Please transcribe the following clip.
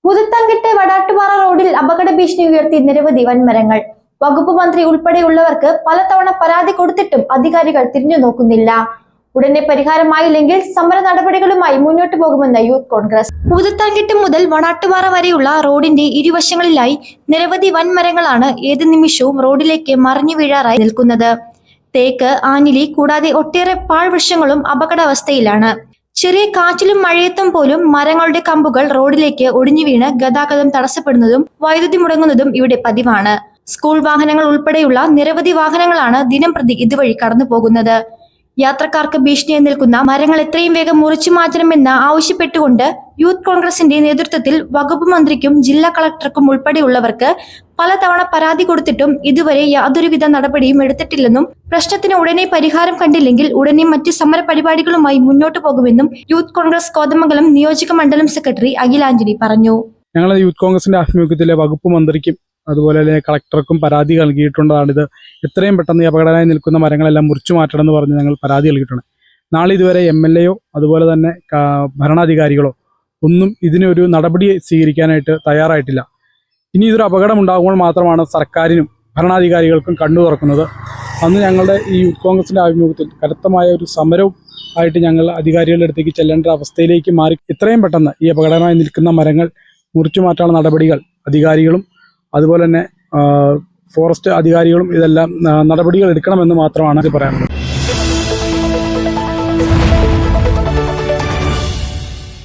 പുതുത്തങ്കിട്ടെ വടാട്ടുപാറ റോഡിൽ അപകട ഭീഷണി ഉയർത്തി നിരവധി വൻമരങ്ങൾ. വകുപ്പ് മന്ത്രി ഉൾപ്പെടെയുള്ളവർക്ക് പലതവണ പരാതി കൊടുത്തിട്ടും അധികാരികൾ തിരിഞ്ഞു നോക്കുന്നില്ല. ഉടനെ പരിഹാരമായില്ലെങ്കിൽ സമര നടപടികളുമായി മുന്നോട്ടു പോകുമെന്ന് യൂത്ത് കോൺഗ്രസ്. പുതുത്തങ്കിട്ട് മുതൽ വടാട്ടുപാറ വരെയുള്ള റോഡിന്റെ ഇരുവശങ്ങളിലായി നിരവധി വൻമരങ്ങളാണ് ഏത് നിമിഷവും റോഡിലേക്ക് മറിഞ്ഞു വീഴാറായി നിൽക്കുന്നത്. തേക്ക്, ആഞ്ഞിലി കൂടാതെ ഒട്ടേറെ പാഴ്വൃക്ഷങ്ങളും അപകടാവസ്ഥയിലാണ്. ചെറിയ കാറ്റിലും മഴയത്തും പോലും മരങ്ങളുടെ കമ്പുകൾ റോഡിലേക്ക് ഒടിഞ്ഞു വീണ് ഗതാഗതം തടസ്സപ്പെടുന്നതും വൈദ്യുതി മുടങ്ങുന്നതും ഇവിടെ പതിവാണ്. സ്കൂൾ വാഹനങ്ങൾ ഉൾപ്പെടെയുള്ള നിരവധി വാഹനങ്ങളാണ് ദിനംപ്രതി ഇതുവഴി കടന്നു പോകുന്നത്. യാത്രക്കാർക്ക് ഭീഷണിയായി നിൽക്കുന്ന മരങ്ങൾ എത്രയും വേഗം മുറിച്ചു മാറ്റണമെന്ന് ആവശ്യപ്പെട്ടുകൊണ്ട് യൂത്ത് കോൺഗ്രസിന്റെ നേതൃത്വത്തിൽ വകുപ്പ് മന്ത്രിക്കും ജില്ലാ കളക്ടർക്കും ഉൾപ്പെടെയുള്ളവർക്ക് പലതവണ പരാതി കൊടുത്തിട്ടും ഇതുവരെ യാതൊരുവിധ നടപടിയും എടുത്തിട്ടില്ലെന്നും പ്രശ്നത്തിന് ഉടനെ പരിഹാരം കണ്ടില്ലെങ്കിൽ ഉടനെ മറ്റ് സമര പരിപാടികളുമായി മുന്നോട്ടു പോകുമെന്നും യൂത്ത് കോൺഗ്രസ് കോതമംഗലം നിയോജക മണ്ഡലം സെക്രട്ടറി അഖിലാഞ്ജലി പറഞ്ഞു. ഞങ്ങൾ യൂത്ത് കോൺഗ്രസിന്റെ ആഭിമുഖ്യത്തിലെ വകുപ്പ് മന്ത്രിക്കും അതുപോലെ തന്നെ കളക്ടർക്കും പരാതി നൽകിയിട്ടുള്ളതാണിത്. എത്രയും പെട്ടെന്ന് ഈ അപകടമായി നിൽക്കുന്ന മരങ്ങളെല്ലാം മുറിച്ചു മാറ്റണം എന്ന് പറഞ്ഞ് ഞങ്ങൾ പരാതി നൽകിയിട്ടുണ്ട്. നാളെ ഇതുവരെ MLA അതുപോലെ തന്നെ ഭരണാധികാരികളോ ഒന്നും ഇതിനൊരു നടപടി സ്വീകരിക്കാനായിട്ട് തയ്യാറായിട്ടില്ല. ഇനി ഇതൊരു അപകടം ഉണ്ടാകുമ്പോൾ മാത്രമാണ് സർക്കാരിനും ഭരണാധികാരികൾക്കും കണ്ണു തുറക്കുന്നത്. അന്ന് ഞങ്ങളുടെ ഈ യൂത്ത് കോൺഗ്രസിന്റെ ആഭിമുഖ്യത്തിൽ കരുത്തമായ ഒരു സമരവും ആയിട്ട് ഞങ്ങൾ അധികാരികളുടെ അടുത്തേക്ക് ചെല്ലേണ്ട അവസ്ഥയിലേക്ക് മാറി. എത്രയും പെട്ടെന്ന് ഈ അപകടമായി നിൽക്കുന്ന മരങ്ങൾ മുറിച്ചു മാറ്റാനുള്ള നടപടികൾ അധികാരികളും അതുപോലെ തന്നെ ഫോറസ്റ്റ് അധികാരികളും ഇതെല്ലാം നടപടികൾ എടുക്കണമെന്ന് മാത്രമാണ് പറയാനുള്ളത്.